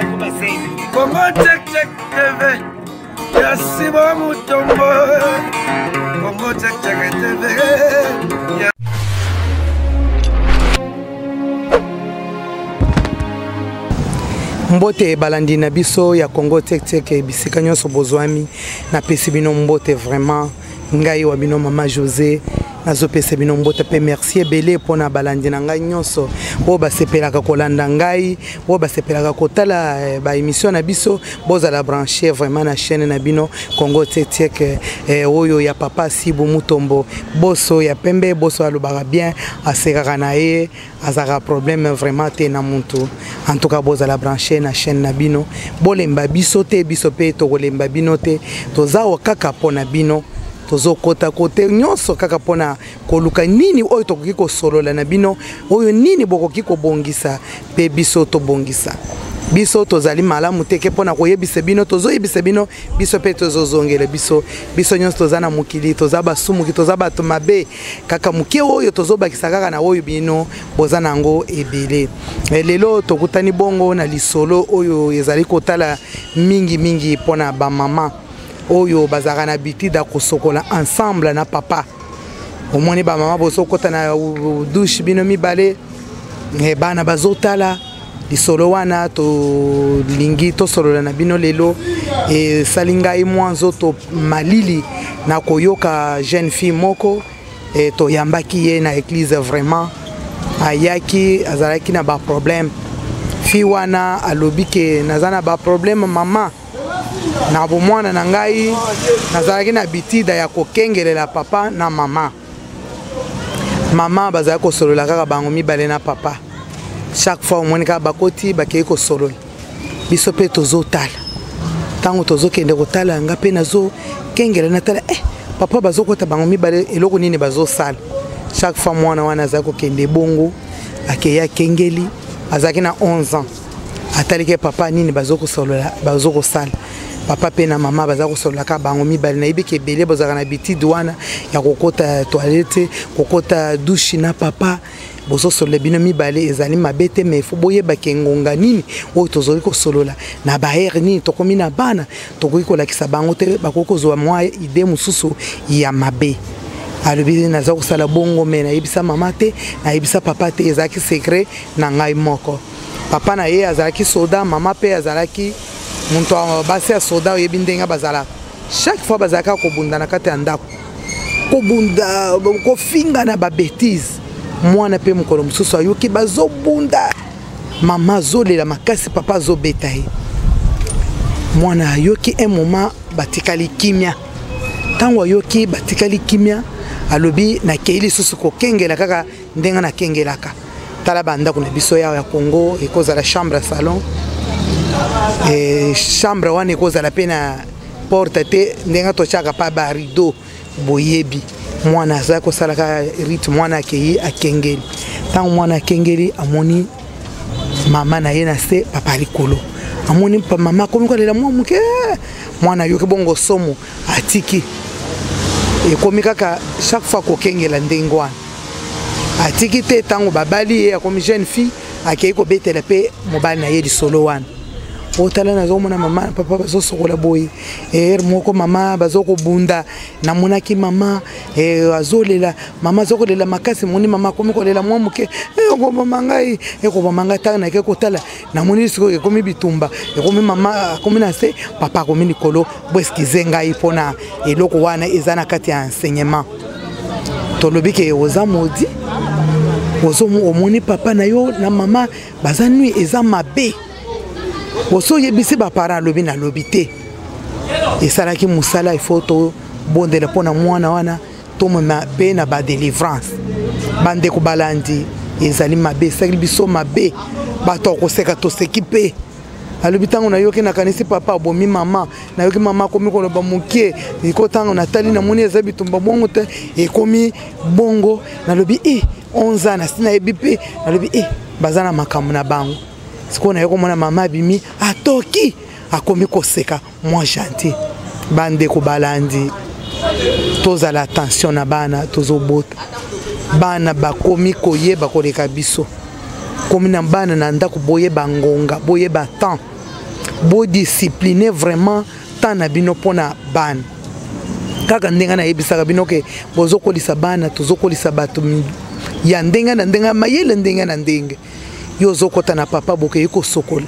Congo check check TV. Yasi ba mutombo. Congo check check TV. Mbote balandi na biso ya Congo tek tek bisika nyonso bozwami na pesi bino mbote vraiment ngai wa bino mama José nazo pesi bino mbote pe merci ebele pona balandi na ngai nyonso o basepelaka kolanda ngai o basepelaka kotala ba émission na biso bozala brancher vraiment na chaîne na bino Congo tek tek oyo ya papa Sibu Mutombo boso ya pembe boso alobaka bien asekaka na ye azaka problème vraiment te na muntu en tout cas bozala brancher na chaîne na bino bolemba biso te biso pe to kolemba bino te tozawa kaka pona bino tozo kota kote nyonso kaka pona koluka nini oyo tokoki ko solola na bino oyo nini bokoki ko bongisa pe biso to bongisa biso tozali malamu teke pona koyebisa bino tozo yebisa bino biso pe tozo zongela biso nyonso tozana mukili tozaba sumuki tozaba to mabe kaka muke oyo tozo bakisa kaka na oyo bino bozana ngo ebele lelo tokutani bongo na lisolo oyo ezali kotala mingi pona ba mama oyo bazaka na bitida kosokola ensemble na papa omoni ba mama boso kota na douche bino mibale bana bazotala lisolo wana to lingi to solola na bino lelo e salinga mwanzo to malili na koyoka jeune fille moko e to yambaki ye na église vraiment ayaki azalaki na ba problème fi wana alobike nazana ba problème mama na bomwana na ngai nazalaki na bitida ya kokengelela papa na mama bazali kosolola kaka bango mibale na papa chaque fois omoni kaka bakoti bakei kosolola biso pe tozotala ntango tozokende kotala nga pe nazokengela natala papa bazokota bango mibale eloko nini bazosala chaque fois mwana wana azali kokende bongo akeya kengeli azalaki na 11 ans atalike papa nini bazokosolola bazokosala papa pe na mama baza kosolola ka bango mibale na ibike bele bozaka na bitidi wana ya kokota toilette kokota douche na papa bozo solola bino mibale ezali mabete me fo boyeba kengonga nini oyo tozoli kosolola na baere nini tokomi na bana tokoki kolakisa bango te bakokozwa mwa ide mususu ya mabe alobi naza kosala bongo me nayebisa mama te nayebisa papa te ezalaki secret na ngai moko papa na ye azalaki soda mama pe azalaki muntu basi ya soda oyebi ndenge bazala chaque fois bazalaka kobunda na kati ya ndako kobunda kofinga na babétise mwana pe mokolo mosusu ayoki bazobunda mama azolela makasi papa azobeta ye mwana ayoki un moment batikali kimia ntango ayoki batikali kimia alobi nakei lisusu kokengela kaka ndenge nakengelaka tala bandako na biso ya Congo ekozala chambre salon chambre wana ekozala pe na porte te ndenge totyaka pa ba rideau boyebi mwana azali kosalaka rite mwana akei akengeli ntango mwana akengeli amoni mama na ye na se papa likolo amoni mama akomi kolela mwa moke mwana ayoki bongo somo atiki ekomi kaka chaque fois kokengela ndenge wana atiki te ntango babali ye akomi jeune fille akei kobetela pe mobali na ye lisolo wana otala nazomona mama papa bazosokola boye moko mama bazokobunda namonaki mama azolela mama azokolela makasi moni mama akomi kolela mwa moke ekoboma ngai ntango nake kotala namoni siko ekomi bitumba ekomi mama akomi na se papa akomi likolo boeskize ngai mpona eloko wana eza na kati ya enseignement tolobi ke oza modi omoni papa na yo na mama baza nui eza mabe boso yebisi ba parents lobi na lobi te esalaki musala ifoto bondela pona mwana wana tomona pe na ba délivrance bande ko balandi ezali mabe sakli biso mabe bato koseka toseki pe alobi tango na yoki na kanisi papa bomi mama na yoki mama komi koloba mukie iko tango natali na moni ezabi tumba bongo te ekomi bongo na lobi 11 ans na sina yebi pe na lobi bazana makamu na bango siko na yoko mona mama bimi atoki akomi koseka moi gentil bande ko balandi toza la attention na bana tozobota bana bakomi koyeba koleka biso komi na bana na ndako boyeba ngonga boyeba temps bo discipliner vraiment tant na bino pona bana kaka ndenga na yebisaka bino ke bozokolisa bana tozokolisa bato ya ndenga na ndenga mayele ndenga na ndenge yo zokota na papa boke yiko sokola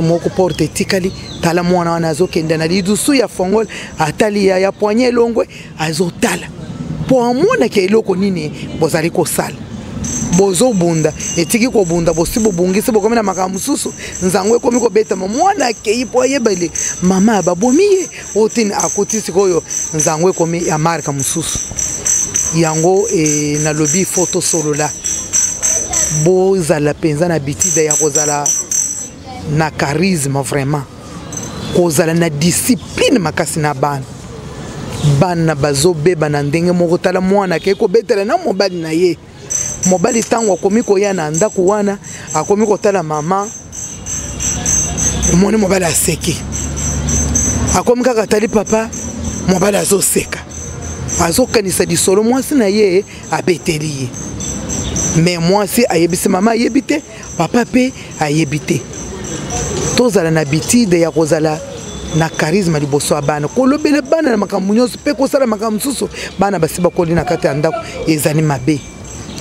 moko porte tikali tala mwana wana azokenda na lidusu ya fongol atali ya poignet longwe azotala po amona ke eloko nini bozali kosala bozo bunda etiki ko bunda bosibo bungisi bokomena makambo susu nzangwe komi ko beta mwana ke ipo yebele mama babomiye otini akotisi koyo nzangwe komi ya marka mususu yango na lobby photo solo la bozala penza na bitida ya kozala na charisme vraiment kozala na discipline makasi na bana bazobeba na ndenge moko tala mwana ke ko betela na mobali na ye mobali tango akomi koya na ndako wana akomi kotala mama moni mobali aseki akomi kaka tali papa mobali azoseka azokanisa disolo mwasi na ye abeteli ye mais mwasi ayebisi mama ayebite papa pe ayebite tozala na bitide ya kozala na charisme liboso ya bana kolobela bana na makambo nyonso pe kosala makambo susu bana basiba koli na kati ya ndako ezali mabe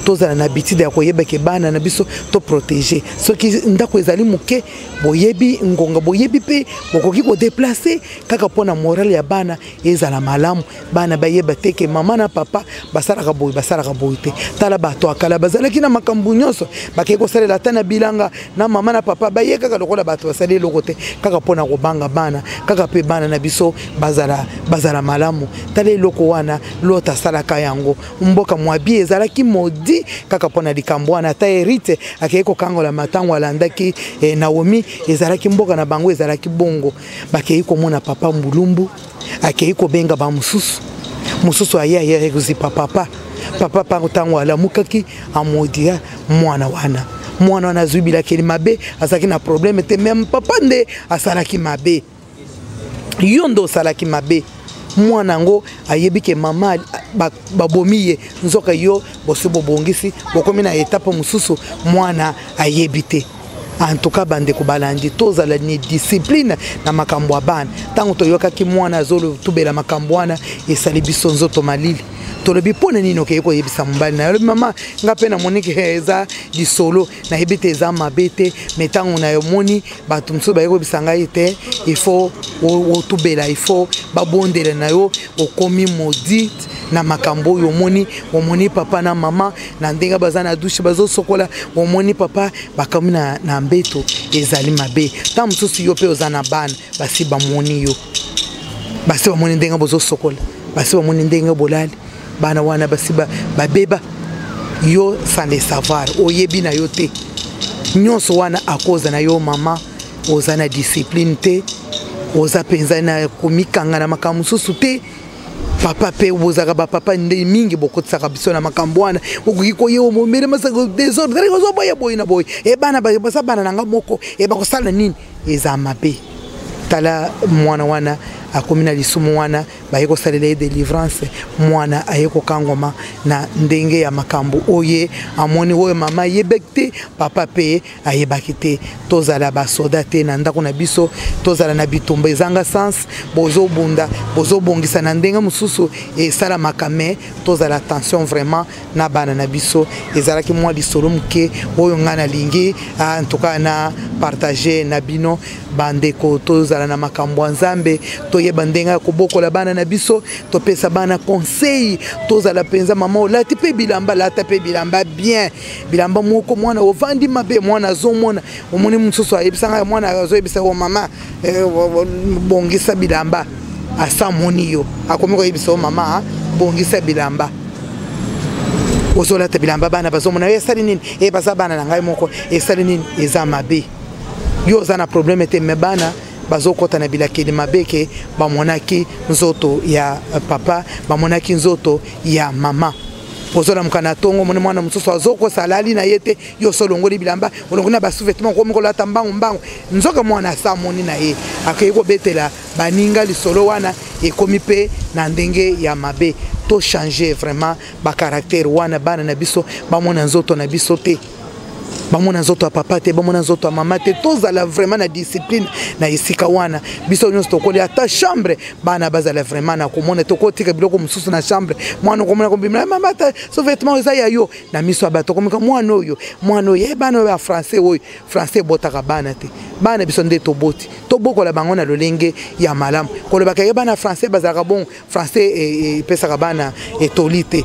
tozala na bitide ya koyeba ke bana na biso to protéger soki ndako ezali muke boyebi ngonga boyebi pe bokoki ko déplacer kaka pona moral ya bana ezala malamu bana bayeba teke mama na papa basala boy te tala bato akala bazalaki na makambo nyonso bakeki kosalela ta na bilanga na mama na papa baye kaka lokola bato basali eloko te kaka pona kobanga bana kaka pe bana na biso bazala malamu tala eloko wana lota salaka yango mboka mwabi ezalaki modi kaka pona likambo wana ta hérite akeki kokangola matango alandaki Naomi ezalaki mboka na bango ezalaki bongo bakeki komona papa mbulumbu akeki kobenga ba mususu aya kuzipa papa pango tango alamukaki amodia mwana wana zubila keli mabe asaki na problème te même papa nde asalaki mabe yondo salaki mabe mwana ngo ayebike mama babomiye nzoka yo bosibo bongisi bokomi na etape mususu mwana ayebite en tout cas bande ko balandi tozala ni discipline na makambo abana tango toyokaki mwana azolo tubela makambo wana esali biso nzoto malili tolobi pona nino ke ko yebisa mbali na mama ngape na monike eza disolo na yebite eza mabete metango na yo moni batu mso ba yeko bisanga ite il faut otubela il faut babondela na yo okomi maudite na makambo yo omoni papa na mama na ndenga bazana douche bazo sokola omoni papa bakami na mbeto ezali mabe ta msusu yo pe ozana bana basi bamoni yo basi bamoni ndenga bozo sokola basi bamoni ndenga bolali bana wana basi babeba yo sans le savoir oyebi na yo te nyonso wana akoza na yo mama ozana discipline te oza penza na komikanga na makambo susu te papa pe bozaka ba papa nde mingi bokotsaka biso na makambo wana okoki koyewo momere masaka désordre ozo boya boy na boy bana basa bana nanga moko bakosala nini eza mabe tala mwana wana akomi na lisumu wana bayeko salela délivrance mwana ayeko kangoma na ndenge ya makambo oye amoni oyo mama yebekte papa pe ayebaki te tozala basoda te na ndako na biso tozala na bitumba ezanga sens bozobongisa na ndenge mosusu esala makame tozala attention vraiment na bana na biso ezalaki mwa lisolo moke oyo nga nalingi en tout cas na partager na bino bandeko tozala na makambo ya nzambe toyeba ndenge kobokola bana na biso topesa bana conseil tozala penza mama olati pe bilamba lata pe bilamba bien bilamba moko mwana ovandi mabe mwana azomona omoni mususu ayebisanga mwana azoyebisa o mama bongisa bilamba asa moni yo akomi koyebisa o mama bongisa bilamba ozolata bilamba bana bazomona esali nini basa bana na ngai moko esali nini eza mabe yo oza na problème te me bana bazokota na bilakeli mabeke bamonaki nzoto ya papa bamonaki nzoto ya mama ozola mukana tongo mwana mususu azoko salali na yete yo solongoli bilamba olongona ba sous-vêtements ko mikola tambango nzoka mwana samoni na ye akayiko betela baninga lisolo wana ekomi pe na ndenge ya mabe to changer vraiment ba caractère wana bana na biso ba mona nzoto na biso te bamona nzoto ya papa te bamona nzoto ya mama te tozala vraiment na discipline na esika wana biso nyonso tokoli ata chambre bana bazala vraiment na komona tokotika biloko mosusu na chambre mwana komona kombimela mama ta so vêtement eza ya yo na miso ya bato komika mwana oyo bana oyo ya français botaka bana te bana biso nde toboti tobokola bango na lolenge ya malamu kolobaka ye bana français bazalaka bon français epesaka bana etoli te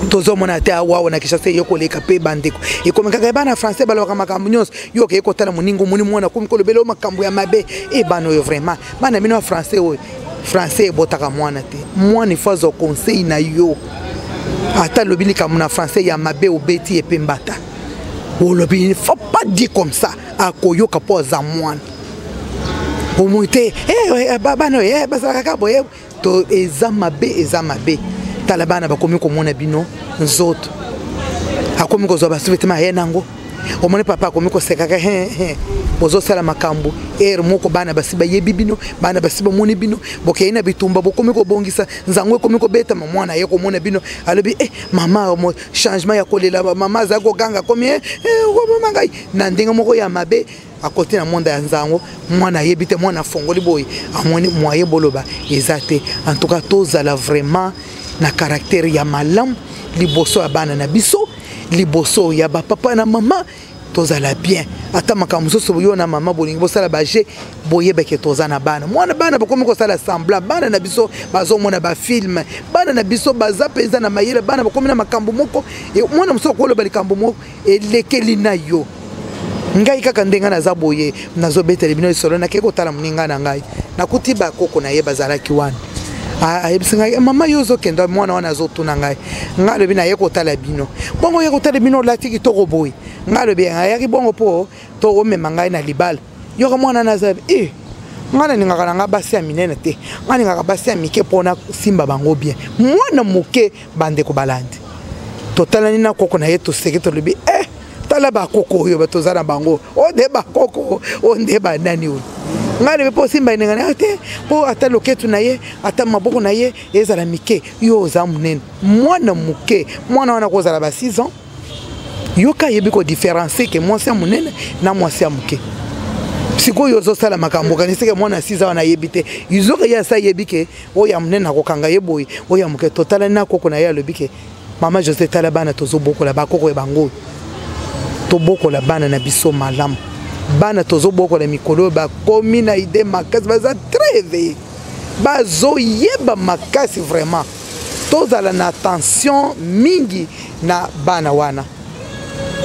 tozo mona te awa na kishasa yokoleka pe bandeko ekomekaka bana français balobaka makambo nyonso yo ke ekotala moningo moni mwana komi kolobela makambo ya mabe bana oyo vraiment bana bino français oyo français botaka mwana te mwana ifazo conseil na yo ata lobini kamu na français ya mabe obeti epembata olobi il faut pas dire comme ça akoyoka po za mwana omoite bana bazalaka boye to eza mabe talabana bakomi komona bino nzoto akomi kozwa basuvêtement ye nango omoni papa akomi kosekaka bozo sala makambo moko bana basi bayebi bino bana basi bamoni bino bokeye na bitumba bokomi kobongisa nzango ekomi kobeta mwana ye komona bino alobi mama mo changement ya kolela mama za koganga komi ngai na ndenge moko ya mabe akote na monde ya nzango mwana yebi te mwana fongoli boy amoni moye boloba ezate en tout cas tozala vraiment na caractère ya malam liboso ya bana na biso liboso ya papa na mama tozala bien ata makambo soso yo na mama bolingi bosala baje boyebeke toza na bana mwana bana bakomi kosala semblant bana na biso bazomona ba film bana na biso baza penza na mayele bana bakomi na makambo moko mwana mosoko koloba likambo moko elekeli na yo ngai kaka ndenga na zaboye nazobetela bino isolo na keko tala muninga na ngai nakuti bakoko na ye bazalaki wana ayebisanga mama yozo kenda mwana wana azotuna ngai ngalobi na ye kotala bino bongo ye kotala bino lati kitoko boy ngalobi ayaki bongo po to omema ngai na libala yoka mwana nazabi ngana ningaka na basi ya minene te ngana ningaka basi ya mike pona simba bango bien mwana moke bande ko balandi totala nina koko na ye to seketo lobi tala ba koko oyo batozana bango onde ba koko onde ba nani oyo ngale bepo simba ningana ate po ata loketu na ye ata maboko na ye ezala mike yo za munene mwana muke mwana wana kozala ba 6 ans yoka yebi ko différencier ke mwasi ya munene na mwasi ya muke siko yo zo sala makambo kaniseke mwana 6 ans na yebite izoka ya sa yebike o ya munene akokanga yeboyi o ya muke totala na koko na ye alobike mama José talabana tozo bokola ba koko e bango to bokola bana na biso malamu bana tozo bokola mikolo ba komi na ide makasi baza très éveillé bazo yeba makasi vraiment tozala na attention mingi na bana wana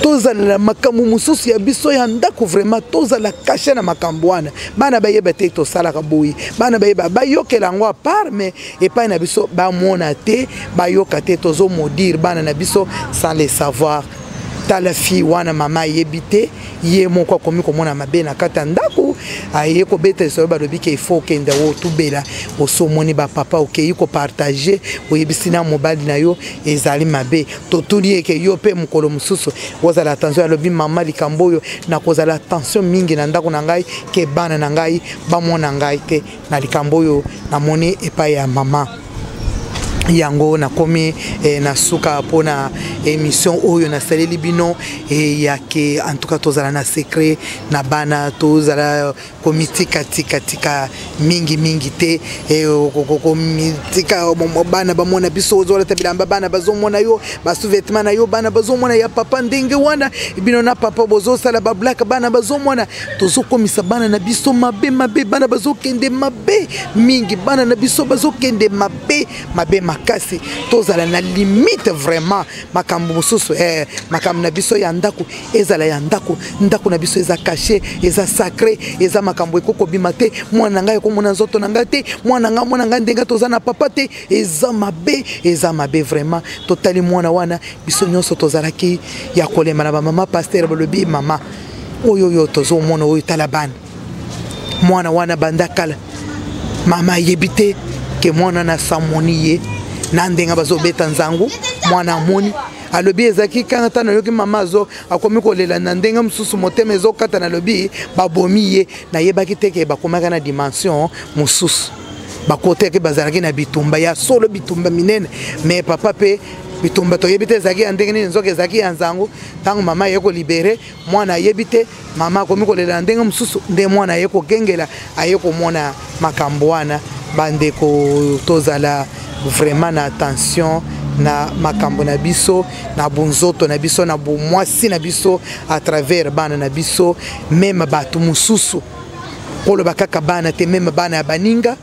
tozala na makambo mususu ya biso ya ndako vraiment tozala caché na makambo wana bana bayeba te tosalaka boyi bana bayeba bayokela ngo à part mais epai na biso bamona te bayoka te tozo modire bana na biso sans le savoir tala fille wana mama yebite ye moko komi komona mabe na kata ndako aye ko beta so ba dobike il faut kende wo tubela osomoni ba papa okei ko partager oyebisina mobali na yo ezali mabe totuli eke yo pe mukolo mususu wozala attention alobi mama likamboyo na kozala attention mingi na ndako na ngai ke bana na ngai bamona ngai te na likamboyo na moni epai ya mama yango na komi na suka pona émission oyo na saleli bino ya ke en tout cas tozala na secret na bana tozala komitika tika mingi te komitika bana bamona biso ozola tabilamba bana bazomona yo ba sous-vêtement na yo bana bazomona ya papa ndenge wana bino na papa bozo sala ba black bana bazomona tozokomisa bana na biso mabe bana bazokende mabe mingi bana na biso bazokende mabe makasi tozala na limite vraiment makambo mususu makambo na biso ya ndako ezala ya ndako na biso eza caché eza sacré eza makambo ekoko bima te mwana ngai komona nzoto na ngai te mwana ngai ndenga toza na papa te eza mabe vraiment totali mwana wana biso nyonso tozalaki ya kolema na ba mama pasteur balobi mama oyo tozo mona oyo talabana mwana wana bandakala mama yebite ke mwana na samoni ye nandenga bazobeta nzangu mwana amoni alobi ezaki kanga na yoki mama zo akomi kolela na ndenga mususu motema ezokata na lobi babomi ye na yebaki teke bakomaka na dimension mususu bakote ke bazalaki na bitumba ya solo bitumba minene mais papa pe bitumba toyebi te ezalaki ya ndenge nini nzoka ezalaki ya nzango ntango mama aye kolibere mwana ayebi te mama akomi kolela ndenge mosusu nde mwana aye kokengela aye komona makambo wana bandeko tozala vraiment na attention na makambo na biso na bunzoto na biso na bomwasi na biso à travers bana na biso même bato mosusu koloba kaka bana te même bana ya baninga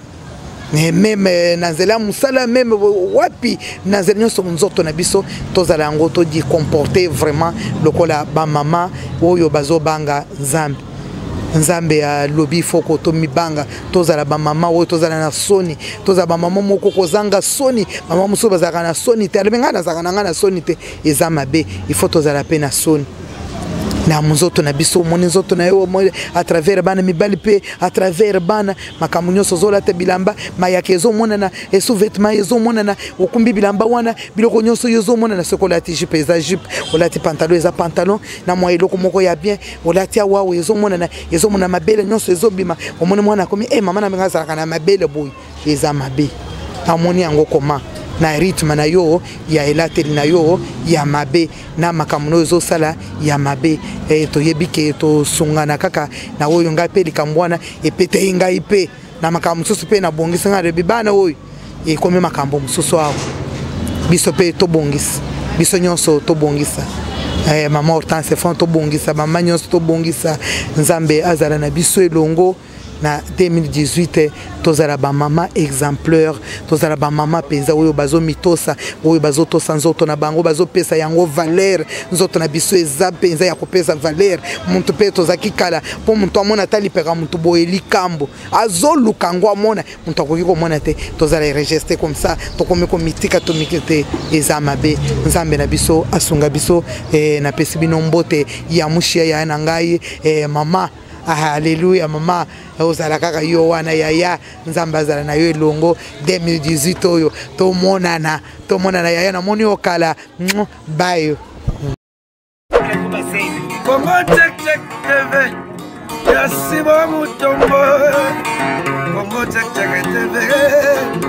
même nazela musala même wapi nazela nyonso nzoto na biso tozala yango todi comporter vraiment lokola ba mama oyo bazobanga nzambe nzambe ya lobi foko to mibanga tozala ba mama oyo tozala na soni tozala ba mama moko kozanga soni mama muso bazaka na soni te abenga na zaka na soni te eza mabe il faut tozala pe na soni na munzoto na biso moni nzoto na yo à travers bana mibali pe à travers bana makambo nyonso zola te bilamba mayaka ezomona na sous-vêtement ezomona na okumbi bilamba wana biloko nyonso ezomona na sokola ti jupe eza jupe olati pantalon eza pantalon na mwa eloko moko ya bien olati awa ezomona mabele nyonso ezobima omoni mwana komi mama na benga zalaka na mabele boy eza mabe amoni yango koma na rythme na yo ya elateli na yo ya mabe na makambo zo sala ya mabe toyebi ke to sungana kaka na oyo ngai pe likambo wana epete ngai pe na makambo susu pe na bongisa ngare bibana oyo komi makambo mususu awo biso pe to bongisa biso nyonso to bongisa mama Hortense fon to bongisa mama nyonso to bongisa nzambe azala na biso elongo na 2018 tozala ba mama exemplaire tozala ba mama penza oyo bazo mitosa oyo bazo tosa nzoto na bango bazo pesa yango valeur nzoto na biso eza penza ya kopesa valeur muntu pe tozaki kala po muntu amona tali peka muntu boyeli kambo azoluka ngo amona muntu akoki komona te tozala registre comme ça tokomi komitika tomikite eza mabe nzambe na biso asunga biso na pesi bino mbote ya mushia ya na ngai mama Alléluia mama ozala kaka yo wana yaya nzamba zala na yo elongo 2018 oyo tomonana yaya na moni okala bye Kongo check TV Yasiba Mutombo Kongo check TV